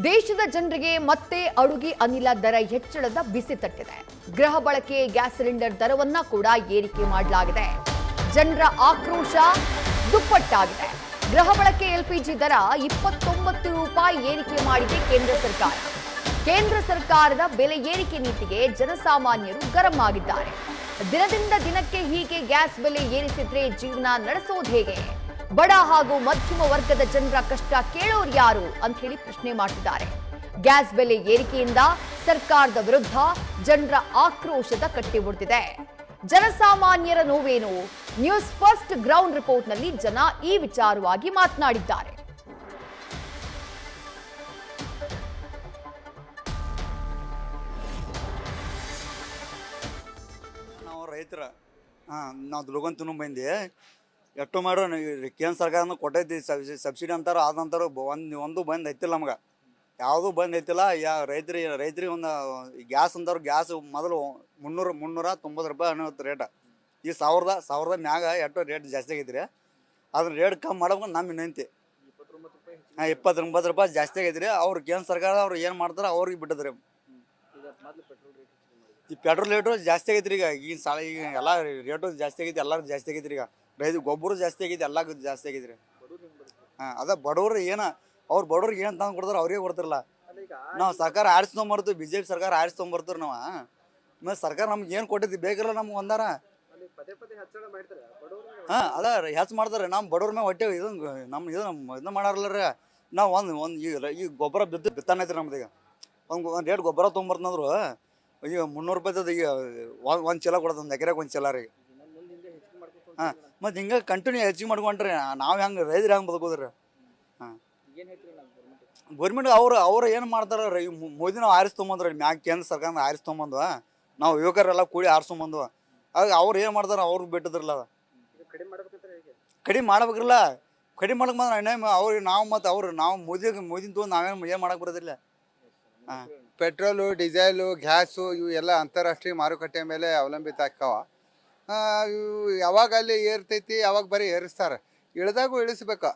ದೇಶದ ಜನರಿಗೆ ಮತ್ತೆ ಅಡುಗೆ ಅನಿಲ ದರ ಹೆಚ್ಚಳದ ಬಿಸಿ ತಟ್ಟಿದೆ. ಗೃಹ ಬಳಕೆ ಗ್ಯಾಸ್ ಸಿಲಿಂಡರ್ ದರವನ್ನ ಕೂಡ ಏರಿಕೆ ಮಾಡಲಾಗಿದೆ. ಜನರ ಆಕ್ರೋಶ ದುಪ್ಪಟ್ಟಾಗಿದೆ. ಗೃಹ ಬಳಕೆ ಎಲ್ಪಿಜಿ ದರ 29 ರೂಪಾಯಿ ಏರಿಕೆ ಮಾಡಿದೆ ಕೇಂದ್ರ ಸರ್ಕಾರ. ಕೇಂದ್ರ ಸರ್ಕಾರದ ಬೆಲೆ ಏರಿಕೆ ನೀತಿಗೆ ಜನಸಾಮಾನ್ಯರು ಗರಂ ಆಗಿದ್ದಾರೆ. ದಿನದಿಂದ ದಿನಕ್ಕೆ ಹೀಗೆ ಗ್ಯಾಸ್ ಬೆಲೆ ಏರಿಸಿದ್ರೆ ಜೀವನ ನಡೆಸೋದು ಹೇಗೆ? ಬಡ ಹಾಗೂ ಮಧ್ಯಮ ವರ್ಗದ ಜನರ ಕಷ್ಟ ಕೇಳೋರು ಯಾರು ಅಂತ ಹೇಳಿ ಪ್ರಶ್ನೆ ಮಾಡ್ತಿದ್ದಾರೆ. ಗ್ಯಾಸ್ ಬೆಲೆ ಏರಿಕೆಯಿಂದ ಸರ್ಕಾರದ ವಿರುದ್ಧ ಜನರ ಆಕ್ರೋಶದ ಕಟ್ಟಿ ಮುರಿದಿದೆ. ಜನಸಾಮಾನ್ಯರ ನೋವೇನು? ನ್ಯೂಸ್ ಫಸ್ಟ್ ಗ್ರೌಂಡ್ ರಿಪೋರ್ಟ್ ನಲ್ಲಿ ಜನ ಈ ವಿಚಾರವಾಗಿ ಮಾತನಾಡಿದ್ದಾರೆ. ನಾವು ರೈತರ ನಾವು ದುಡ್ಕೊಂಡು ತಿನ್ನೋ ಬಂದು ಎಷ್ಟು ಮಾಡೋ ಕೇಂದ್ರ ಸರ್ಕಾರನ ಕೊಟ್ಟೈತಿ ಸಬ್ಸಿಡಿ ಅಂತಾರೋ ಅದಂತಾರೋ ಒಂದು ಬಂದು ಐತಿಲ್ಲ ನಮ್ಗೆ. ಯಾವುದೂ ಬಂದು ಐತಿಲ್ಲ. ರೈತರಿಗೆ ಒಂದು ಗ್ಯಾಸ್ ಅಂತಾರೋ ಗ್ಯಾಸ್ ಮೊದಲು 390 ರೂಪಾಯಿ ಅನ್ನೋದು ರೇಟ. ಈ ಸಾವಿರದ ಮ್ಯಾಗ ಎಷ್ಟು ರೇಟ್ ಜಾಸ್ತಿ ಆಗೈತಿ ರೀ. ಅದನ್ನ ರೇಟ್ ಕಮ್ಮಿ ಮಾಡ್ಬೇಕು ನಮ್ಮ ವಿನಂತಿ. 29 ರೂಪಾಯಿ ಜಾಸ್ತಿ ಆಗೈತಿ ರೀ. ಅವ್ರು ಕೇಂದ್ರ ಸರ್ಕಾರ ಅವ್ರು ಏನು ಮಾಡ್ತಾರೆ ಅವ್ರಿಗೆ ಬಿಟ್ಟದ್ರಿ. ಈ ಪೆಟ್ರೋಲ್ ರೇಟು ಜಾಸ್ತಿ ಆಗೈತಿ ರೀ. ಈಗ ಎಲ್ಲ ರೇಟು ಜಾಸ್ತಿ ಆಗೈತಿ, ಎಲ್ಲರೂ ಜಾಸ್ತಿ ಆಗೈತಿ ರೀ. ಈಗ ರೈತ ಗೊಬ್ಬರ ಜಾಸ್ತಿ ಆಗೈತಿ, ಎಲ್ಲ ಜಾಸ್ತಿ ಆಗೈತಿ ರೀ. ಅದ ಬಡವ್ರು ಅವ್ರು ಬಡವ್ರಿಗೆ ಏನು ತಂದು ಕೊಡ್ತಾರೆ ಅವ್ರಿಗೆ ಕೊಡ್ತಿರಲ್ಲ. ನಾವು ಸರ್ಕಾರ ಆರಿಸ್ಕೊಂಬರ್ತೀವಿ, BJP ಸರ್ಕಾರ ಆರಿಸ್ಕೊಂಬರ್ತೀವಿ ನಾವು. ಮತ್ತು ಸರ್ಕಾರ ನಮ್ಗೆ ಏನು ಕೊಟ್ಟೈತಿ ಬೇಕಿಲ್ಲ ನಮ್ಗೆ ಒಂದಾರ. ಅದ ಹೆಚ್ಚು ಮಾಡ್ತಾರೆ. ನಮ್ಮ ಬಡವ್ರ ಮೇಲೆ ಹೊಟ್ಟೆ ಇದನ್ನ ಮಾಡಾರಲ್ಲ ರೀ. ನಾವು ಒಂದು ಈ ಗೊಬ್ಬರ ಬಿತ್ತಾನ ಐತ್ರಿ ನಮ್ದು. ಈಗ ಒಂದು ರೇಟ್ ಗೊಬ್ಬರ ತೊಗೊಂಬರ್ತಂದ್ರು ಈಗ 300 ರೂಪಾಯಿ ಈಗ ಒಂದು ಚೀಲ ಕೊಡೋದು, ಒಂದು ಎಕರೆಗೆ ಒಂದು ಚೀಲ ರೀ. ಮತ್ತು ಹಿಂಗೆ ಕಂಟಿನ್ಯೂ ಹೆಚ್ಚಿಗೆ ಮಾಡ್ಕೊಂಡ್ರಿ ನಾವು ಹೆಂಗೆ ರೈತರು ಹೆಂಗೆ ಬದುಕೋದ್ರಿ? ಗೌರ್ಮೆಂಟ್ ಅವ್ರು ಏನು ಮಾಡ್ತಾರೆ ರೀ? ಮೋದಿ ನಾವು ಆರಿಸ್ಕೊಂಬಂದ್ರಿ ಮ್ಯಾಗ ಕೇಂದ್ರ ಸರ್ಕಾರ ಆರಿಸ್ಕೊಂಬಂದು ನಾವು ಯುವಕರೆಲ್ಲ ಕೂಡಿ ಆರಿಸ್ಕೊಂಬಂದು. ಆಗ ಅವ್ರು ಏನು ಮಾಡ್ತಾರೆ ಅವ್ರಿಗೆ ಬಿಟ್ಟಿದ್ರಲ್ಲ. ಕಡಿಮೆ ಮಾಡ್ಬೇಕ್ರಲ್ಲ. ಕಡಿಮೆ ಮಾಡಕ್ಕೆ ಬಂದ್ರೆ ಅವ್ರಿಗೆ ನಾವು ಮೋದಿನ ತೊಗೊಂಡು ನಾವೇನು ಏನು ಮಾಡಕ್ಕೆ ಬರೋದಿಲ್ಲ. ಪೆಟ್ರೋಲು, ಡೀಸೆಲು, ಗ್ಯಾಸು ಇವು ಎಲ್ಲ ಅಂತಾರಾಷ್ಟ್ರೀಯ ಮಾರುಕಟ್ಟೆ ಮೇಲೆ ಅವಲಂಬಿತ ಆಗ್ತಾವ. ಇವು ಯಾವಾಗ ಅಲ್ಲಿ ಏರ್ತೈತಿ ಯಾವಾಗ ಬರೀ ಏರಿಸ್ತಾರೆ. ಇಳಿದಾಗೂ ಇಳಿಸ್ಬೇಕು.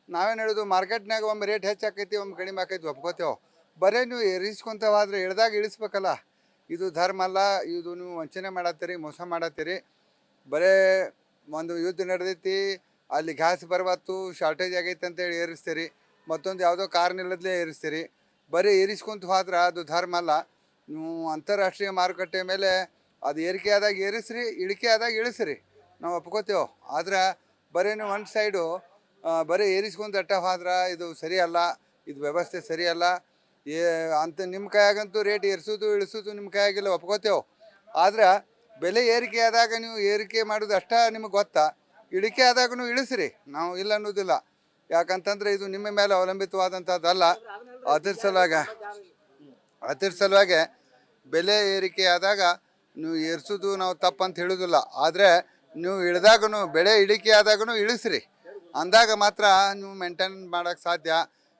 ನಾವೇನು ಹೇಳೋದು, ಮಾರ್ಕೆಟ್ನಾಗ ಒಮ್ಮೆ ರೇಟ್ ಹೆಚ್ಚಾಕೈತಿ ಒಮ್ಮೆ ಕಡಿಮೆ ಆಕೈತಿ ಒಪ್ಕೋತೇವೆ. ಬರೀ ನೀವು ಏರಿಸ್ಕೊಂತವಾದ್ರೆ ಇಳಿದಾಗ ಇಳಿಸ್ಬೇಕಲ್ಲ. ಇದು ಧರ್ಮ ಅಲ್ಲ. ಇದು ನೀವು ವಂಚನೆ ಮಾಡತ್ತೀರಿ, ಮೋಸ ಮಾಡತ್ತೀರಿ. ಬರೇ ಒಂದು ಯುದ್ಧ ನಡೆದೈತಿ, ಅಲ್ಲಿ ಗ್ಯಾಸ್ ಬರಬಾರ್ದು, ಶಾರ್ಟೇಜ್ ಆಗೈತೆ ಅಂತೇಳಿ ಏರಿಸ್ತೀರಿ. ಮತ್ತೊಂದು ಯಾವುದೋ ಕಾರಣವಿಲ್ಲದಲೇ ಏರಿಸ್ತೀರಿ. ಬರೀ ಏರಿಸ್ಕೊಂತ ಹೋದ್ರೆ ಅದು ಧರ್ಮ ಅಲ್ಲ. ನೀವು ಅಂತಾರಾಷ್ಟ್ರೀಯ ಮಾರುಕಟ್ಟೆ ಮೇಲೆ ಅದು ಏರಿಕೆ ಆದಾಗ ಏರಿಸ್ರಿ, ಇಳಿಕೆ ಆದಾಗ ಇಳಿಸ್ರಿ, ನಾವು ಒಪ್ಕೋತೇವೆ. ಆದ್ರೆ ಬರೀ ನೀವು ಒಂದು ಸೈಡು ಬರೀ ಏರಿಸ್ಕೊಂತ ಅಟ್ಟ ಹೋದ್ರೆ ಇದು ಸರಿಯಲ್ಲ, ಇದು ವ್ಯವಸ್ಥೆ ಸರಿಯಲ್ಲ. ಅಂತ ನಿಮ್ಮ ಕೈಯಾಗಂತೂ ರೇಟ್ ಏರಿಸೋದು ಇಳಿಸೋದು ನಿಮ್ಮ ಕೈಯಾಗಿಲ್ಲ, ಒಪ್ಕೋತೇವೆ. ಆದ್ರೆ ಬೆಲೆ ಏರಿಕೆ ಆದಾಗ ನೀವು ಏರಿಕೆ ಮಾಡೋದು ಅಷ್ಟ ನಿಮಗೆ ಗೊತ್ತಾ. ಇಳಿಕೆ ಆದಾಗೂ ಇಳಿಸ್ರಿ, ನಾವು ಇಲ್ಲ ಅನ್ನೋದಿಲ್ಲ. ಯಾಕಂತಂದ್ರೆ ಇದು ನಿಮ್ಮ ಮೇಲೆ ಅವಲಂಬಿತವಾದಂಥದ್ದಲ್ಲ. ಅದ್ರ ಸಲುವಾಗಿ ಬೆಲೆ ಏರಿಕೆ ಆದಾಗ ನೀವು ಏರಿಸೋದು ನಾವು ತಪ್ಪಂತ ಹೇಳೋದಿಲ್ಲ. ಆದರೆ ನೀವು ಇಳಿದಾಗೂ ಬೆಳೆ ಇಳಿಕೆ ಆದಾಗೂ ಇಳಿಸ್ರಿ, ಅಂದಾಗ ಮಾತ್ರ ನೀವು ಮೇಂಟೈನ್ ಮಾಡೋಕ್ಕೆ ಸಾಧ್ಯ.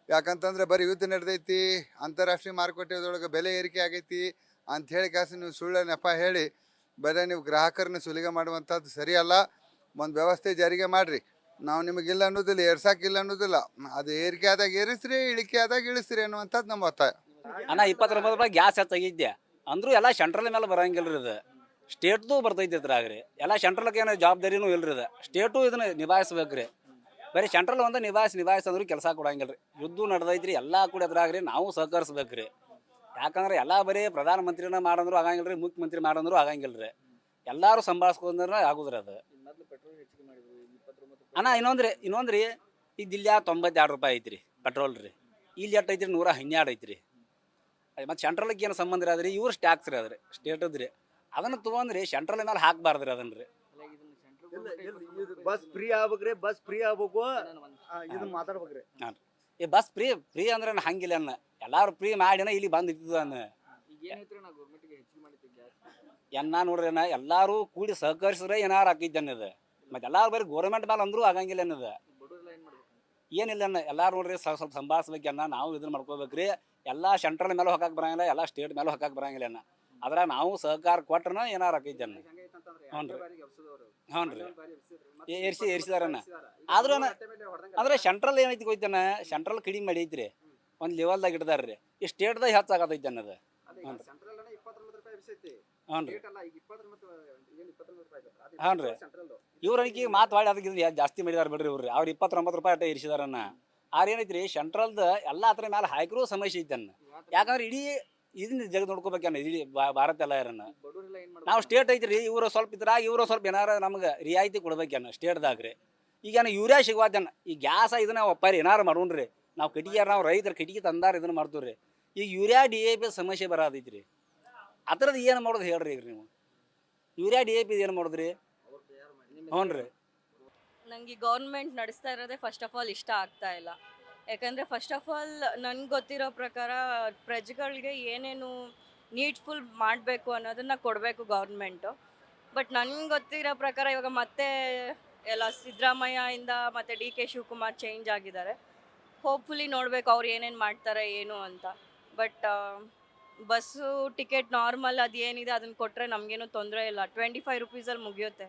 ಯಾಕಂತಂದ್ರೆ ಬರೀ ಯುದ್ಧ ನಡೆದೈತಿ, ಅಂತಾರಾಷ್ಟ್ರೀಯ ಮಾರುಕಟ್ಟೆದೊಳಗೆ ಬೆಲೆ ಏರಿಕೆ ಆಗೈತಿ ಅಂಥೇಳಿ ನೀವು ಸುಳ್ಳು ನೆಪ ಹೇಳಿ ಬರೀ ನೀವು ಗ್ರಾಹಕರನ್ನ ಸುಲಿಗೆ ಮಾಡುವಂಥದ್ದು ಸರಿಯಲ್ಲ. ಒಂದು ವ್ಯವಸ್ಥೆ ಜಾರಿಗೆ ಮಾಡಿರಿ. ನಾವು ನಿಮಗಿಲ್ಲ ಅನ್ನೋದಿಲ್ಲ, ಏರ್ಸಾಕಿಲ್ಲ ಅನ್ನೋದಿಲ್ಲ. ಅದು ಏರಿಕೆ ಆದಾಗ ಏರಿಸ್ರಿ, ಇಳಿಕೆ ಆದಾಗ ಇಳಿಸ್ರಿ ಅನ್ನುವಂಥದ್ದು ನಮ್ಮ ಒತ್ತಾಯ. ಅಣ್ಣ 29 ರೂಪಾಯಿ ಗ್ಯಾಸ್ ಹೆಚ್ಚಾಗಿದ್ದೆ ಅಂದ್ರೂ ಎಲ್ಲ ಸೆಂಟ್ರಲ್ ಮೇಲೆ ಬರಂಗಿಲ್ರಿ. ಇದು ಸ್ಟೇಟ್ದು ಬರ್ತೈತಿ ಇದ್ರಾಗ್ರಿ. ಎಲ್ಲ ಸೆಂಟ್ರಲ್ಗೆ ಏನೋ ಜವಾಬ್ದಾರಿನೂ ಇಲ್ರಿ. ಇದು ಸ್ಟೇಟು ಇದನ್ನ ನಿಭಾಯಿಸ್ಬೇಕ್ರಿ. ಬರೀ ಸೆಂಟ್ರಲ್ ಒಂದು ನಿಭಾಯಿಸಿ ಅಂದ್ರೂ ಕೆಲಸ ಕೊಡಂಗಿಲ್ರಿ. ಯುದ್ಧ ನಡೆದೈತ್ರಿ, ಎಲ್ಲ ಕೂಡ ಎದುರಾಗ್ರಿ. ನಾವು ಸಹಕರಿಸ್ಬೇಕ್ರಿ. ಯಾಕಂದ್ರೆ ಎಲ್ಲ ಬರೀ ಪ್ರಧಾನಮಂತ್ರಿನ ಮಾಡಂದ್ರು ಆಗಂಗಿಲ್ರಿ, ಮುಖ್ಯಮಂತ್ರಿ ಮಾಡಂದ್ರು ಆಗಂಗಿಲ್ರಿ. ಎಲ್ಲರೂ ಸಂಭಾಳಿಸ್ಕೊಂಡ್ರೆ ಆಗುದ್ರಿ ಅದು. ಅಣ್ಣ ಇನ್ನೊಂದ್ರಿ ಈಗ ದಿಲ್ಲಿ 92 ರೂಪಾಯಿ ಐತ್ರಿ ಪೆಟ್ರೋಲ್ ರೀ. ಇಲ್ಲಿ ಎಷ್ಟು ಐತ್ರಿ 112 ಐತ್ರಿ. ಮತ್ತು ಸೆಂಟ್ರಲ್ಗೆ ಏನು ಸಂಬಂಧ ರೀ? ಇವ್ರು ಟ್ಯಾಕ್ಸ್ ರೀ ಅದ್ರಿ, ಸ್ಟೇಟದ್ರಿ. ಅದನ್ನು ತೊಗೊಂಡ್ರಿ ಸೆಂಟ್ರಲ್ ಮೇಲೆ ಹಾಕ್ಬಾರ್ದ್ರಿ ಅದನ್ನ ರೀ. ಬಸ್ ಫ್ರೀ ಆಗ್ಬೇಕ್ರಿ, ಬಸ್ ಫ್ರೀ ಆಗ್ಬೇಕು. ಇದನ್ನ ಮಾತಾಡ್ಬೇಕ್ರಿ. ಹಾಂ ಈ ಬಸ್ ಫ್ರೀ ಅಂದ್ರೆ ಹಂಗಿಲ್ಲ ಅನ್ನ. ಎಲ್ಲಾರು ಫ್ರೀ ಮಾಡಿನ ಇಲ್ಲಿ ಬಂದಿದ್ದು ಅನ್ನ ನೋಡ್ರಿ ಅನ್ನ. ಎಲ್ಲಾರು ಕೂಡಿ ಸಹಕರಿಸಿದ್ರೆ ಏನಾರು ಹಾಕಿದ್ದ ಅನ್ನೋದು. ಮತ್ತೆ ಎಲ್ಲಾರು ಬರೀ ಗೋರ್ಮೆಂಟ್ ಮೇಲೆ ಅಂದ್ರೂ ಆಗಂಗಿಲ್ಲ ಅನ್ನೋದು ಏನಿಲ್ಲ ಅನ್ನ. ಎಲ್ಲಾರು ನೋಡ್ರಿ ಸ್ವಲ್ಪ ಸಂಭಾಳಿಸ್ಬೇಕನ್ನ. ನಾವು ಇದನ್ನ ಮಾಡ್ಕೋಬೇಕ್ರಿ. ಎಲ್ಲ ಸೆಂಟ್ರಲ್ ಮೇಲೆ ಹೋಗಕ್ಕೆ ಬರಂಗಿಲ್ಲ, ಎಲ್ಲ ಸ್ಟೇಟ್ ಮೇಲೆ ಹೋಗಕ್ಕೆ ಬರಂಗಿಲ್ಲ ಅನ್ನ. ಅದ್ರ ನಾವು ಸಹಕಾರ ಕೊಟ್ರನ ಏನಾರು ಹಾಕಿದ್ದೆ ಅನ್ನ. ಹ್ಞೂ ರೀ ಏರ್ಸಿದಾರನ್ನ. ಆದ್ರೂ ಅಂದ್ರೆ ಸೆಂಟ್ರಲ್ ಏನೈತಿ ಗೊತ್ತೇನ, ಸೆಂಟ್ರಲ್ ಕಡಿಮೆ ಮಾಡೈತ್ರಿ. ಒಂದು ಲೆವೆಲ್ದಾಗ ಇಡ್ದಾರ್ರಿ ಈ ಸ್ಟೇಟ್ದಾಗ ಹೆಚ್ಚಾಗತೈತಿ ಅನ್ನೋದು. ಹ್ಞೂ ರೀ ಹಾಂ ರೀ ಇವ್ರಿಗೆ ಈಗ ಮಾತು ಅದಕ್ಕೆ ಜಾಸ್ತಿ ಮಾಡಿದಾರೆ ಬಿಡ್ರಿ ಇವ್ರಿ ಅವ್ರು 29 ರೂಪಾಯಿ ಅಟ್ಟ ಇರಿಸಿದಾರನ್ನ. ಆರ್ ಏನೈತ್ರಿ ಸೆಂಟ್ರಲ್ದ ಎಲ್ಲ ಅದ್ರ ಮೇಲೆ ಹಾಕಿರೋ ಸಮಸ್ಯೆ ಐತೆ ಅನ್ನ. ಯಾಕಂದ್ರೆ ಇಡೀ ಇದನ್ನ ಜಗದ್ ನೋಡ್ಕೋಬೇಕನ್ನ ಇಡೀ ಭಾರತ ಎಲ್ಲ ಯಾರನ್ನ ನಾವು ಸ್ಟೇಟ್ ಐತ್ರಿ ಇವರು ಸ್ವಲ್ಪ ಇದ್ರಾಗ ಇವರು ಸ್ವಲ್ಪ ಏನಾರ ನಮ್ಗೆ ರಿಯಾಯಿತಿ ಕೊಡ್ಬೇಕನ್ನ ಸ್ಟೇಟ್ದಾಗ್ರಿ. ಈಗೇನು ಯೂರಿಯಾ ಸಿಗುವಾದನ್ನ ಈ ಗ್ಯಾಸ ಇದನ್ನ ಒಪ್ಪಾರಿ ಏನಾರು ಮಾಡೋಣ್ರಿ ನಾವು ಕಟ್ಟಿಗೆ ನಾವು ರೈತರ ಕಟ್ಟಿಗೆ ತಂದಾರ ಇದನ್ನ ಮಾಡ್ತೀವಿ ರೀ. ಈಗ ಯೂರಿಯಾ DAP ಸಮಸ್ಯೆ ಬರೋದೈತ್ರಿ ಅದ್ರದ್ದು ಏನು ಮಾಡೋದು ಹೇಳ್ರಿ ಈಗ ನೀವು ಯೂರಿಯಾ DAP ಏನು ಮಾಡೋದ್ರಿ? ಹ್ಞೂ ರೀ ನನಗೆ ಗೌರ್ಮೆಂಟ್ ನಡೆಸ್ತಾ ಇರೋದೇ ಫಸ್ಟ್ ಆಫ್ ಆಲ್ ಇಷ್ಟ ಆಗ್ತಾ ಇಲ್ಲ. ಯಾಕಂದರೆ ಫಸ್ಟ್ ಆಫ್ ಆಲ್ ನನಗೆ ಗೊತ್ತಿರೋ ಪ್ರಕಾರ ಪ್ರಜೆಗಳಿಗೆ ಏನೇನು ನೀಡ್ಫುಲ್ ಮಾಡಬೇಕು ಅನ್ನೋದನ್ನು ಕೊಡಬೇಕು ಗೌರ್ಮೆಂಟು. ಬಟ್ ನನಗೆ ಗೊತ್ತಿರೋ ಪ್ರಕಾರ ಇವಾಗ ಮತ್ತೆ ಎಲ್ಲ ಸಿದ್ದರಾಮಯ್ಯಿಂದ ಮತ್ತು DK ಶಿವಕುಮಾರ್ ಚೇಂಜ್ ಆಗಿದ್ದಾರೆ. ಹೋಪ್ಫುಲಿ ನೋಡಬೇಕು ಅವ್ರು ಏನೇನು ಮಾಡ್ತಾರೆ ಏನು ಅಂತ. ಬಟ್ ಬಸ್ಸು ಟಿಕೆಟ್ ನಾರ್ಮಲ್ ಅದು ಏನಿದೆ ಅದನ್ನು ಕೊಟ್ಟರೆ ನಮಗೇನು ತೊಂದರೆ ಇಲ್ಲ, 25 ರೂಪೀಸಲ್ಲಿ ಮುಗಿಯುತ್ತೆ.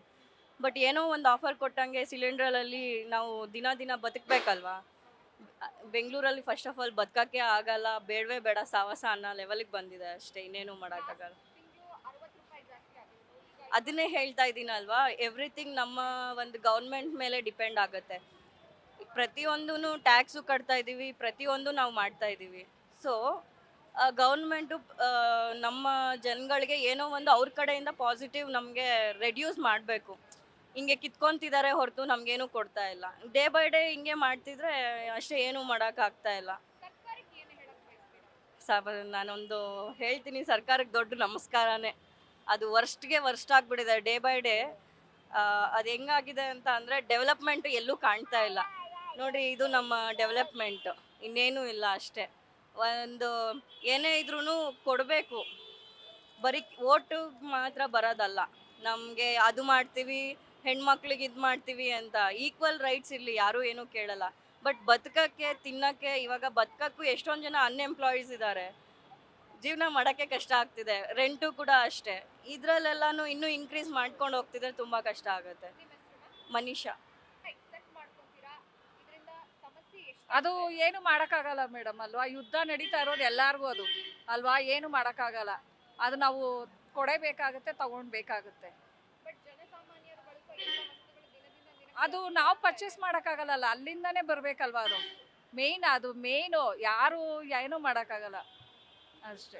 ಬಟ್ ಏನೋ ಒಂದು ಆಫರ್ ಕೊಟ್ಟಂಗೆ ಸಿಲಿಂಡ್ರಲ್ಲಿ ನಾವು ದಿನ ಬದುಕಬೇಕಲ್ವಾ. ಬೆಂಗಳೂರಲ್ಲಿ ಫಸ್ಟ್ ಆಫ್ ಆಲ್ ಬದುಕೋಕ್ಕೆ ಆಗಲ್ಲ, ಬೇಡವೇ ಬೇಡ ಸಾವಾಸ ಅನ್ನೋ ಲೆವೆಲಿಗೆ ಬಂದಿದೆ ಅಷ್ಟೇ, ಇನ್ನೇನು ಮಾಡೋಕ್ಕಾಗಲ್ಲ. ಅದನ್ನೇ ಹೇಳ್ತಾ ಇದ್ದೀನಲ್ವಾ, ಎವ್ರಿಥಿಂಗ್ ನಮ್ಮ ಒಂದು ಗೌರ್ಮೆಂಟ್ ಮೇಲೆ ಡಿಪೆಂಡ್ ಆಗುತ್ತೆ. ಪ್ರತಿಯೊಂದೂ ಟ್ಯಾಕ್ಸು ಕಟ್ತಾ ಇದ್ದೀವಿ, ಪ್ರತಿಯೊಂದು ನಾವು ಮಾಡ್ತಾ ಇದ್ದೀವಿ. ಸೊ ಗೌರ್ಮೆಂಟು ನಮ್ಮ ಜನಗಳಿಗೆ ಏನೋ ಒಂದು ಅವ್ರ ಕಡೆಯಿಂದ ಪಾಸಿಟಿವ್ ನಮಗೆ ರೆಡ್ಯೂಸ್ ಮಾಡಬೇಕು. ಹಿಂಗೆ ಕಿತ್ಕೊತಿದ್ದಾರೆ ಹೊರತು ನಮಗೇನು ಕೊಡ್ತಾ ಇಲ್ಲ. ಡೇ ಬೈ ಡೇ ಹಿಂಗೆ ಮಾಡ್ತಿದ್ರೆ ಅಷ್ಟೇ, ಏನೂ ಮಾಡೋಕ್ಕಾಗ್ತಾ ಇಲ್ಲ. ನಾನೊಂದು ಹೇಳ್ತೀನಿ, ಸರ್ಕಾರಕ್ಕೆ ದೊಡ್ಡ ನಮಸ್ಕಾರನೇ. ಅದು ವರ್ಸ್ಟ್ ಆಗಿಬಿಟ್ಟಿದೆ ಡೇ ಬೈ ಡೇ. ಅದು ಹೆಂಗಾಗಿದೆ ಅಂತ ಅಂದರೆ ಡೆವಲಪ್ಮೆಂಟು ಎಲ್ಲೂ ಕಾಣ್ತಾ ಇಲ್ಲ ನೋಡಿರಿ. ಇದು ನಮ್ಮ ಡೆವಲಪ್ಮೆಂಟು, ಇನ್ನೇನೂ ಇಲ್ಲ ಅಷ್ಟೇ. ಒಂದು ಏನೇ ಇದ್ರೂ ಕೊಡಬೇಕು, ಬರೀ ಓಟು ಮಾತ್ರ ಬರೋದಲ್ಲ. ನಮಗೆ ಅದು ಮಾಡ್ತೀವಿ, ಹೆಣ್ಮಕ್ಳಿಗೆ ಇದು ಮಾಡ್ತೀವಿ ಅಂತ ಈಕ್ವಲ್ ರೈಟ್ಸ್ ಇರಲಿ, ಯಾರೂ ಏನೂ ಕೇಳಲ್ಲ. ಬಟ್ ಬದುಕೋಕ್ಕೆ ತಿನ್ನೋಕ್ಕೆ ಇವಾಗ ಬದುಕೋಕ್ಕೂ ಎಷ್ಟೊಂದು ಜನ ಅನ್ಎಂಪ್ಲಾಯೀಸ್ ಇದ್ದಾರೆ, ಜೀವನ ಮಾಡೋಕ್ಕೆ ಕಷ್ಟ ಆಗ್ತಿದೆ. ರೆಂಟು ಕೂಡ ಅಷ್ಟೇ. ಇದರಲ್ಲೆಲ್ಲನೂ ಇನ್ನೂ ಇನ್ಕ್ರೀಸ್ ಮಾಡ್ಕೊಂಡು ಹೋಗ್ತಿದ್ರೆ ತುಂಬ ಕಷ್ಟ ಆಗುತ್ತೆ. ಮನೀಷಾ ಅದು ಏನು ಮಾಡೋಕ್ಕಾಗಲ್ಲ ಮೇಡಮ್ ಅಲ್ವಾ. ಯುದ್ಧ ನಡೀತಾ ಇರೋದು ಎಲ್ಲರಿಗೂ ಅದು ಅಲ್ವಾ, ಏನು ಮಾಡೋಕ್ಕಾಗಲ್ಲ. ಅದು ನಾವು ಕೊಡಬೇಕಾಗುತ್ತೆ, ತಗೊಳ್ಬೇಕಾಗುತ್ತೆ. ಅದು ನಾವು ಪರ್ಚೇಸ್ ಮಾಡೋಕ್ಕಾಗಲ್ಲ, ಅಲ್ಲಿಂದನೇ ಬರಬೇಕಲ್ವ. ಅದು ಮೇಯ್ನು ಯಾರು ಏನೂ ಮಾಡೋಕ್ಕಾಗಲ್ಲ ಅಷ್ಟೇ.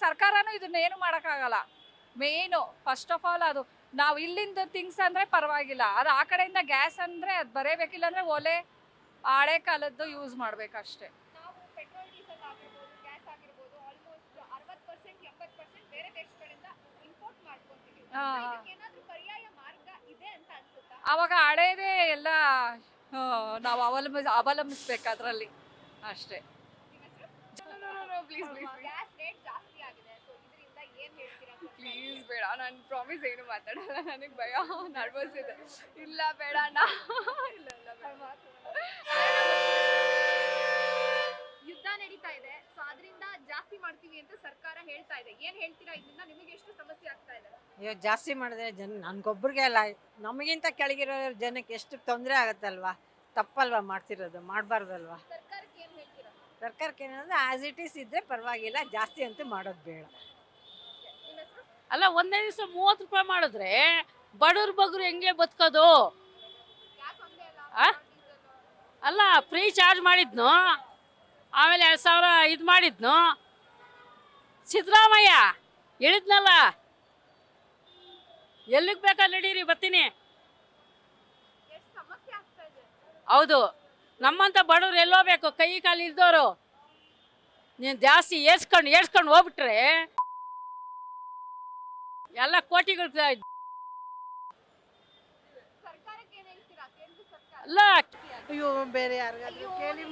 ಸರ್ಕಾರನೂ ಇದನ್ನ ಏನು ಮಾಡೋಕ್ಕಾಗಲ್ಲ. ಮೇಯ್ನು ಫಸ್ಟ್ ಆಫ್ ಆಲ್ ಅದು ನಾವು ಇಲ್ಲಿಂದ ಥಿಂಗ್ಸ್ ಅಂದರೆ ಪರವಾಗಿಲ್ಲ, ಅದು ಆ ಕಡೆಯಿಂದ ಗ್ಯಾಸ್ ಅಂದರೆ ಅದು ಬರೇಬೇಕಿಲ್ಲ ಅಂದರೆ ಒಲೆ ಹಳೆ ಕಾಲದ್ದು ಯೂಸ್ ಮಾಡಬೇಕಷ್ಟೇ. ಆವಾಗ ಹಳೇದೇ ಎಲ್ಲ ನಾವು ಅವಲಂಬಿಸ್ಬೇಕು ಅದರಲ್ಲಿ ಅಷ್ಟೇ. ಪ್ಲೀಸ್ ಬೇಡ, ನಾನು ಪ್ರಾಮಿಸ್ ಏನು ಮಾತಾಡಲ್ಲ, ನನಗೆ ಭಯ, ನರ್ವಸ್ ಇದೆ. ಇಲ್ಲ ಬೇಡ ಅಣ್ಣ, ಇಲ್ಲ ಯುದ್ಧ ನಡೀತಾ ಇದೆ, ಸೊ ಅದರಿಂದ ಜಾಸ್ತಿ ಮಾಡ್ತೀವಿ ಅಂತ ಸರ್ಕಾರ ಹೇಳ್ತಾ ಇದೆ. ಏನ್ ಹೇಳ್ತೀರಾ, ಇದರಿಂದ ನಿಮಗೆ ಎಷ್ಟು ಸಮಸ್ಯೆ ಆಗ್ತಾ ಇದೆ? ಇವಾಗ ಜಾಸ್ತಿ ಮಾಡಿದ್ರೆ ನನ್ಗೊಬ್ರಿಗೆ ಅಲ್ಲ, ನಮಗಿಂತ ಕೆಳಗಿರೋ ಜನಕ್ಕೆ ಎಷ್ಟು ತೊಂದರೆ ಆಗತ್ತಲ್ವಾ. ತಪ್ಪಲ್ವಾ ಮಾಡ್ತಿರೋದು, ಮಾಡಬಾರ್ದಲ್ವಾ. ಸರ್ಕಾರಕ್ಕೆ ಏನ್ ಹೇಳ್ತೀರಾ? ಸರ್ಕಾರಕ್ಕೆ ಏನಂದ್ರೆ ಆಸ್ ಇಟ್ ಈಸ್ ಇದ್ರೆ ಪರವಾಗಿಲ್ಲ, ಜಾಸ್ತಿ ಅಂತೂ ಮಾಡೋದು ಬೇಡ. ಅಲ್ಲ, ಒಂದೇ ದಿವಸ 30 ರೂಪಾಯಿ ಮಾಡಿದ್ರೆ ಬಡವ್ರ ಬಗ್ರು ಹೆಂಗೆ ಬದುಕೋದು? ಅಲ್ಲ, ಫ್ರೀ ಚಾರ್ಜ್ ಮಾಡಿದ್ನು, ಆಮೇಲೆ 2000 ಇದು ಮಾಡಿದ್ನು ಸಿದ್ದರಾಮಯ್ಯ. ಹೇಳಿದ್ನಲ್ಲ, ಎಲ್ಲಿಗೆ ಬೇಕಾದ್ರೆ ನಡೀರಿ ಬರ್ತೀನಿ. ಹೌದು, ನಮ್ಮಂಥ ಬಡವ್ರು ಎಲ್ಲೋಬೇಕು, ಕೈ ಕಾಲು ಇಲ್ದವರು. ನೀನು ಜಾಸ್ತಿ ಏರ್ಸ್ಕೊಂಡು ಹೋಗ್ಬಿಟ್ರೆ ಎಲ್ಲ ಕೋಟಿಗಳು ಅಲ್ಲ. ಅಯ್ಯೋ, ಬೇರೆ ಯಾರಿಗಾದ್ರೂ ಕೇಳಿ.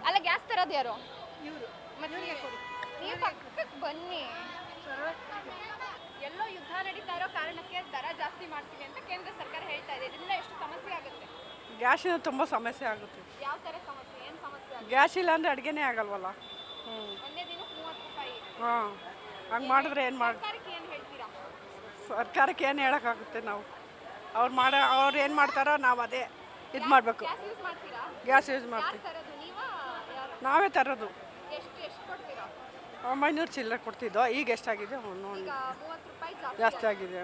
ಅಲ್ಲ, ಗ್ಯಾಸ್ ತರೋದು ಯಾರು? ನೀವು ಪಕ್ಕಕ್ಕೆ ಬನ್ನಿ. ಎಲ್ಲೋ ಯುದ್ಧ ನಡೀತಾ ಇರೋ ಕಾರಣಕ್ಕೆ ದರ ಜಾಸ್ತಿ ಮಾಡ್ತೀವಿ ಅಂತ ಕೇಂದ್ರ ಸರ್ಕಾರ ಹೇಳ್ತಾ ಇದೆ. ಇದರಿಂದ ಎಷ್ಟು ಸಮಸ್ಯೆ ಆಗುತ್ತೆ? ಗ್ಯಾಸಿನ ತುಂಬ ಸಮಸ್ಯೆ ಆಗುತ್ತೆ. ಯಾವ ತರ ಸಮಸ್ಯೆ, ಏನು ಸಮಸ್ಯೆ ಆಗುತ್ತೆ? ಗ್ಯಾಸ್ ಇಲ್ಲ ಅಂದರೆ ಅಡುಗೆನೇ ಆಗಲ್ವಲ್ಲ. ಒಂದೇ ದಿನಕ್ಕೆ 30 ರೂಪಾಯಿ. ಹಾಂ, ಹಂಗೆ ಮಾಡಿದ್ರೆ ಏನು ಮಾಡಿ. ಸರ್ಕಾರಕ್ಕೆ ಏನು ಹೇಳ್ತೀರಾ? ಸರ್ಕಾರಕ್ಕೆ ಏನು ಹೇಳೋಕ್ಕಾಗುತ್ತೆ ನಾವು. ಅವ್ರು ಏನು ಮಾಡ್ತಾರೋ ನಾವು ಅದೇ ಇದು ಮಾಡಬೇಕು. ಗ್ಯಾಸ್ ಯೂಸ್ ಮಾಡ್ತೀರಾ? ಗ್ಯಾಸ್ ಯೂಸ್ ಯಾರು ಮಾಡ್ತೀವಿ, ತರೋದು ನೀವಾ ಯಾರು? ನಾವೇ ತರೋದು. ಎಷ್ಟು ಕೊಡ್ತೀರಾ? 900 ಚಿಲ್ಲರೆ ಕೊಡ್ತಿದ್ದೋ, ಈಗ ಎಷ್ಟಾಗಿದೆ ಈಗ 30 ರೂಪಾಯಿ ಜಾಸ್ತಿ ಆಗಿದೆ.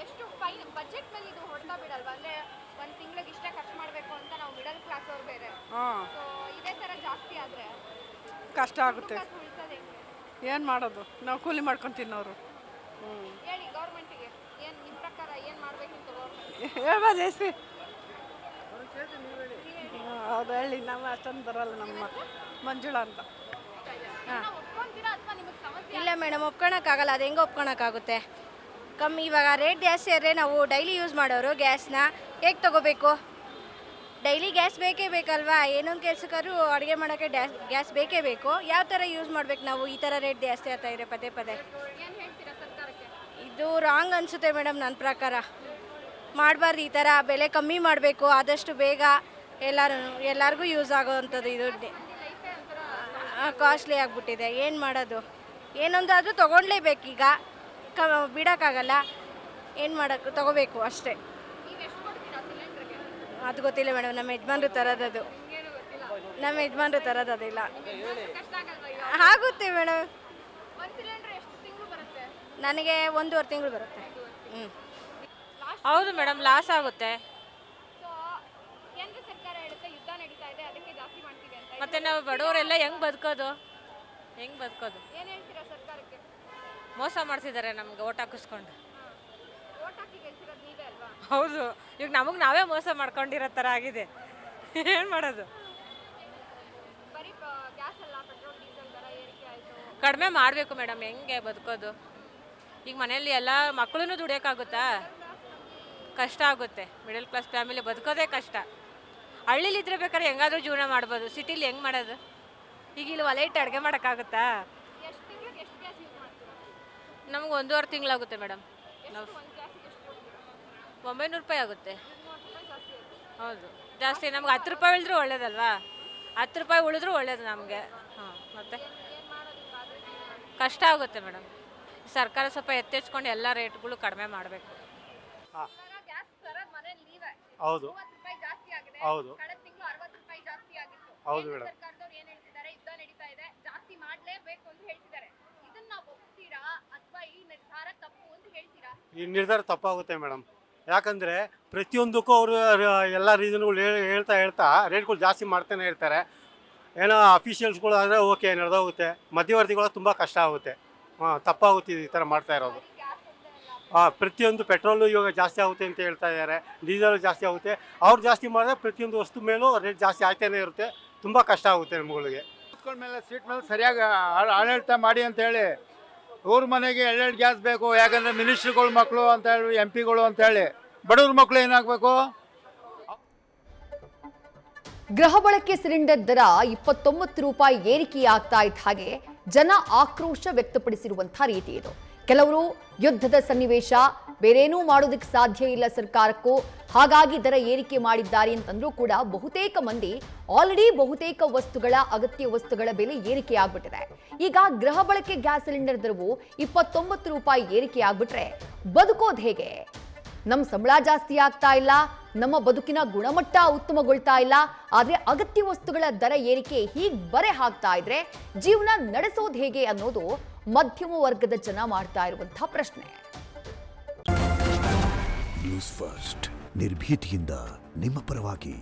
ಎಷ್ಟು ಫೈನ್ ಬಜೆಟ್ ಮೇಲೆ ಇದು ಹೊಡ್ತಾ ಬಿಡಲ್ವಾ? ಅಂದ್ರೆ ಒಂದು ತಿಂಗಳಿಗೆ ಇಷ್ಟೇ ಖರ್ಚು ಮಾಡಬೇಕು ಅಂತ ನಾವು ಮಿಡಲ್ ಕ್ಲಾಸ್ ಅವ್ರು ಬೇರೆ. ಹಾಂ, ಸೊ ಇದೇ ಥರ ಜಾಸ್ತಿ ಆದರೆ ಕಷ್ಟ ಆಗುತ್ತೆ. ಉಳಿಸೋದು ಹೆಂಗೆ? ಏನು ಮಾಡೋದು, ನಾವು ಕೂಲಿ ಮಾಡ್ಕೊಂಡು ತಿನ್ನೋರು. ಹೇಳಿ ಗೌರ್ಮೆಂಟಿಗೆ ಏನು ನಿಮ್ಮ ಪ್ರಕಾರ ಏನು ಮಾಡಬೇಕಿತ್ತು ಗೌರ್ಮೆಂಟ್? ಹೇಳ್ಬೋದು ಹೆಸ್ರಿ. ಹೌದು ಹೇಳಿ, ನಮ್ಮ ಅಷ್ಟೊಂದು ಬರಲ್ಲ. ನಮ್ಮ ಮಂಜುಳಾ ಅಂತ. ಒಪ್ಕೊಂತೀರಾ ಅಥವಾ ನಿಮಗೆ ಸಮಸ್ಯೆ? ಇಲ್ಲ ಮೇಡಮ್, ಒಪ್ಕೊಳಕ್ಕಾಗಲ್ಲ. ಅದು ಹೆಂಗೆ ಒಪ್ಕೊಳಕ್ಕಾಗುತ್ತೆ? ಕಮ್ಮಿ ಇವಾಗ ರೇಟ್ ಜಾಸ್ತಿ ಆದರೆ ನಾವು ಡೈಲಿ ಯೂಸ್ ಮಾಡೋರು ಗ್ಯಾಸ್ನ ಹೇಗೆ ತೊಗೋಬೇಕು? ಡೈಲಿ ಗ್ಯಾಸ್ ಬೇಕೇ ಬೇಕಲ್ವಾ? ಏನೊಂದು ಕೆಲಸಕ್ಕಾದ್ರೂ ಅಡುಗೆ ಮಾಡೋಕ್ಕೆ ಗ್ಯಾಸ್ ಬೇಕೇ ಬೇಕು. ಯಾವ ಥರ ಯೂಸ್ ಮಾಡ್ಬೇಕು ನಾವು? ಈ ಥರ ರೇಟ್ ಜಾಸ್ತಿ ಆಗ್ತಾ ಇದೆ ಪದೇ ಪದೇ. ಏನು ಹೇಳ್ತೀರಾ ಸರ್ಕಾರಕ್ಕೆ? ಇದು ರಾಂಗ್ ಅನಿಸುತ್ತೆ ಮೇಡಮ್. ನನ್ನ ಪ್ರಕಾರ ಮಾಡಬಾರ್ದು ಈ ಥರ. ಬೆಲೆ ಕಮ್ಮಿ ಮಾಡಬೇಕು ಆದಷ್ಟು ಬೇಗ. ಎಲ್ಲರಿಗೂ ಯೂಸ್ ಆಗೋವಂಥದ್ದು. ಇದು ಕಾಸ್ಟ್ಲಿ ಆಗಿಬಿಟ್ಟಿದೆ. ಏನು ಮಾಡೋದು? ಏನೊಂದಾದರೂ ತೊಗೊಳ್ಲೇಬೇಕೀಗ, ಬಿಡೋಕ್ಕಾಗಲ್ಲ. ಏನು ಮಾಡೋಕ್ಕೆ ತೊಗೋಬೇಕು ಅಷ್ಟೇ. ನೀವು ಎಷ್ಟು ಕೊಡ್ತೀರಾ ಸಿಲಿಂಡ್ರಿಗೆ? ಅದು ಗೊತ್ತಿಲ್ಲ ಮೇಡಮ್. ನಮ್ಮ ಯಜಮಾನ್ರು ತರೋದದು. ನಿಮಗೇನು ಗೊತ್ತಿಲ್ಲ? ನಮ್ಮ ಯಜಮಾನ್ರು ತರೋದಿಲ್ಲ. ಕಷ್ಟ ಆಗಲ್ವಾ ಈಗ? ಆಗುತ್ತೆ ಮೇಡಮ್. ಒಂದು ಸಿಲಿಂಡರ್ ಎಷ್ಟು ತಿಂಗಳು ಬರುತ್ತೆ? ನನಗೆ 1.5 ತಿಂಗಳು ಬರುತ್ತೆ. ಹೌದು ಮೇಡಮ್, ಲಾಸ್ ಆಗುತ್ತೆ. ಸೊ ಕೇಂದ್ರ ಸರ್ಕಾರ ಹೇಳುತ್ತೆ ಯುದ್ಧ ನಡೀತಾ ಇದೆ, ಅದಕ್ಕೆ ಜಾಸ್ತಿ ಮಾಡ್ತೀವಿ ಅಂತ. ಮತ್ತೆ ನಾವು ಬಡವರೆಲ್ಲ ಹೆಂಗೆ ಬದುಕೋದು? ಏನು ಹೇಳ್ತೀರಾ ಸರ್ಕಾರಕ್ಕೆ? ಮೋಸ ಮಾಡ್ತಿದ್ದಾರೆ ನಮ್ಗೆ ಓಟ್ ಹಾಕಿಸ್ಕೊಂಡು. ಓಟ್ ಹಾಕಿ ಗೆಲ್ಸಿರೋದು ನೀವೇ ಅಲ್ವಾ? ಹೌದು, ಈಗ ನಮಗೆ ನಾವೇ ಮೋಸ ಮಾಡ್ಕೊಂಡಿರೋ ಥರ ಆಗಿದೆ. ಏನು ಮಾಡೋದು? ಬರೀ ಗ್ಯಾಸ್ ಅಲ್ಲ, ಪೆಟ್ರೋಲ್ ಡೀಸೆಲ್ ದರ ಏರಿಕೆ ಆಯಿತು. ಕಡಿಮೆ ಮಾಡಬೇಕು ಮೇಡಮ್. ಹೆಂಗೆ ಬದುಕೋದು? ಈಗ ಮನೆಯಲ್ಲಿ ಎಲ್ಲ ಮಕ್ಕಳೂ ದುಡಿಯೋಕ್ಕಾಗುತ್ತಾ? ಕಷ್ಟ ಆಗುತ್ತೆ. ಮಿಡಲ್ ಕ್ಲಾಸ್ ಫ್ಯಾಮಿಲಿ ಬದುಕೋದೇ ಕಷ್ಟ. ಹಳ್ಳಿಲಿದ್ರೆ ಬೇಕಾದ್ರೆ ಹೆಂಗಾದ್ರೂ ಜೀವನ ಮಾಡ್ಬೋದು. ಸಿಟಿಲಿ ಹೆಂಗೆ ಮಾಡೋದು? ಈಗ ಇಲ್ಲಿ ಒಲೆ ಇಟ್ಟು ಅಡುಗೆ ಮಾಡೋಕ್ಕಾಗುತ್ತಾ? ಎಷ್ಟು ತಿಂಗಳಿಗೆ ಎಷ್ಟು ಗ್ಯಾಸ್ ಯೂಸ್ ಮಾಡ್ತೀರಾ? ನಮ್ಗೆ 1.5 ತಿಂಗಳಾಗುತ್ತೆ ಮೇಡಮ್. ನಾವು ಒಂದು ಗ್ಯಾಸಿಗೆ ಎಷ್ಟು ಕೊಡ್ತೀರಾ? 900 ರೂಪಾಯಿ ಆಗುತ್ತೆ. 200 ರೂಪಾಯಿ ಜಾಸ್ತಿ ಆಯಿತು. ಹೌದು, ಜಾಸ್ತಿ. ನಮ್ಗೆ 10 ರೂಪಾಯಿ ಉಳಿದ್ರೂ ಒಳ್ಳೇದಲ್ವಾ? 10 ರೂಪಾಯಿ ಉಳಿದ್ರೂ ಒಳ್ಳೇದು ನಮಗೆ. ಹಾಂ, ಮತ್ತೆ ಏನು ಮಾಡೋದಕ್ಕಾದ್ರೆ ಕಷ್ಟ ಆಗುತ್ತೆ ಮೇಡಮ್. ಸರ್ಕಾರ ಸ್ವಲ್ಪ ಎತ್ತೆಚ್ಕೊಂಡು ಎಲ್ಲ ರೇಟ್ಗಳು ಕಡಿಮೆ ಮಾಡಬೇಕು. ಇವಾಗ ಗ್ಯಾಸ್ ತರೋದು ಮನೇಲಿ ನೀವೇ. ಹೌದು 30 ರೂಪಾಯಿ ಜಾಸ್ತಿ ಆಗಿದೆ. ಹೌದು ಕಳೆದ ತಿಂಗಳು 60 ರೂಪಾಯಿ ಜಾಸ್ತಿ ಆಗಿತ್ತು. ಹೌದು ಕೇಂದ್ರ ಮೇಡಮ್. ಸರ್ಕಾರದವ್ರು ಏನು ಹೇಳ್ತಿದ್ದಾರೆ? ಯುದ್ಧ ನಡೀತಾ ಇದೆ, ಜಾಸ್ತಿ ಮಾಡಲೇಬೇಕು ಅಂತ ಹೇಳ್ತಿದ್ದಾರೆ. ಇದನ್ನ ನಾವು ಒಪ್ತೀರಾ ಅಥವಾ ಈ ನಿರ್ಧಾರ ತಪ್ಪು ಅಂತ ಹೇಳ್ತೀರಾ? ಈ ನಿರ್ಧಾರ ತಪ್ಪಾಗುತ್ತೆ ಮೇಡಮ್. ಯಾಕಂದರೆ ಪ್ರತಿಯೊಂದಕ್ಕೂ ಅವರು ಎಲ್ಲ ರೀಸನ್ಗಳು ಹೇಳ್ತಾ ರೇಟ್ಗಳು ಜಾಸ್ತಿ ಮಾಡ್ತಾನೆ ಇರ್ತಾರೆ. ಏನೋ ಅಫಿಷಿಯಲ್ಸ್ಗಳು ಆದರೆ ಓಕೆ ನಡೆದೋಗುತ್ತೆ, ಮಧ್ಯವರ್ತಿಗಳು ತುಂಬ ಕಷ್ಟ ಆಗುತ್ತೆ. ತಪ್ಪಾಗುತ್ತೆ ಈ ಥರ ಮಾಡ್ತಾ ಇರೋದು. ಪ್ರತಿಯೊಂದು ಪೆಟ್ರೋಲು ಇವಾಗ ಜಾಸ್ತಿ ಆಗುತ್ತೆ ಅಂತ ಹೇಳ್ತಾ ಇದ್ದಾರೆ, ಡೀಸೆಲ್ ಜಾಸ್ತಿ ಆಗುತ್ತೆ. ಅವ್ರು ಜಾಸ್ತಿ ಮಾಡಿದ್ರೆ ಪ್ರತಿಯೊಂದು ವಸ್ತು ಮೇಲೂ ರೇಟ್ ಜಾಸ್ತಿ ಆಗ್ತಾನೆ ಇರುತ್ತೆ. ತುಂಬ ಕಷ್ಟ ಆಗುತ್ತೆ ನಮ್ಮಗಳಿಗೆ. ಕೂತ್ಕೊಂಡ ಮೇಲೆ ಸೀಟ್ ಮೇಲೆ ಸರಿಯಾಗಿ ಆಡಳಿತ ಮಾಡಿ ಅಂತೇಳಿ ಇವ್ರ ಮನೆಗೆ 2 ಗ್ಯಾಸ್ ಬೇಕು. ಯಾಕಂದರೆ ಮಿನಿಸ್ಟ್ರುಗಳ ಮಕ್ಕಳು ಅಂತ ಹೇಳಿ, MP ಗಳು ಅಂತೇಳಿ, ಬಡವ್ರ ಮಕ್ಕಳು ಏನಾಗಬೇಕು? ಗೃಹ ಬಳಕೆ ಸಿಲಿಂಡರ್ ದರ 29 ರೂಪಾಯಿ ಏರಿಕೆಯಾಗ್ತಾ ಇದ್ದ ಹಾಗೆ ಜನ ಆಕ್ರೋಶ ವ್ಯಕ್ತಪಡಿಸಿರುವಂತಹ ರೀತಿ ಇದು. ಕೆಲವರು ಯುದ್ಧದ ಸನ್ನಿವೇಶ, ಬೇರೇನೂ ಮಾಡೋದಕ್ಕೆ ಸಾಧ್ಯ ಇಲ್ಲ ಸರ್ಕಾರಕ್ಕೂ, ಹಾಗಾಗಿ ದರ ಏರಿಕೆ ಮಾಡಿದ್ದಾರೆ ಅಂತಂದ್ರೂ ಕೂಡ ಬಹುತೇಕ ಮಂದಿ ಆಲ್ರೆಡಿ ಬಹುತೇಕ ವಸ್ತುಗಳ ಅಗತ್ಯ ವಸ್ತುಗಳ ಬೆಲೆ ಏರಿಕೆ ಆಗ್ಬಿಟ್ಟಿದೆ. ಈಗ ಗೃಹ ಬಳಕೆ ಗ್ಯಾಸ್ ಸಿಲಿಂಡರ್ ದರವು 29 ರೂಪಾಯಿ ಏರಿಕೆ ಆಗ್ಬಿಟ್ರೆ ಬದುಕೋದು ಹೇಗೆ? ನಮ್ಮ ಸಂಬಳ ಜಾಸ್ತಿ ಆಗ್ತಾ ಇಲ್ಲ, ನಮ್ಮ ಬದುಕಿನ ಗುಣಮಟ್ಟ ಉತ್ತಮಗೊಳ್ತಾ ಇಲ್ಲ, ಆದರೆ ಅಗತ್ಯ ವಸ್ತುಗಳ ದರ ಏರಿಕೆ ಹೀಗೆ ಬರೆ ಹಾಕ್ತಾ ಇದ್ರೆ ಜೀವನ ನಡೆಸೋದು ಹೇಗೆ ಅನ್ನೋದು ಮಧ್ಯಮ ವರ್ಗದ ಜನ ಮಾಡ್ತಾ ಇರುವಂತಹ ಪ್ರಶ್ನೆ. ನ್ಯೂಸ್ ಫಸ್ಟ್, ನಿರ್ಭೀತಿಯಿಂದ ನಿಮ್ಮ ಪರವಾಗಿ.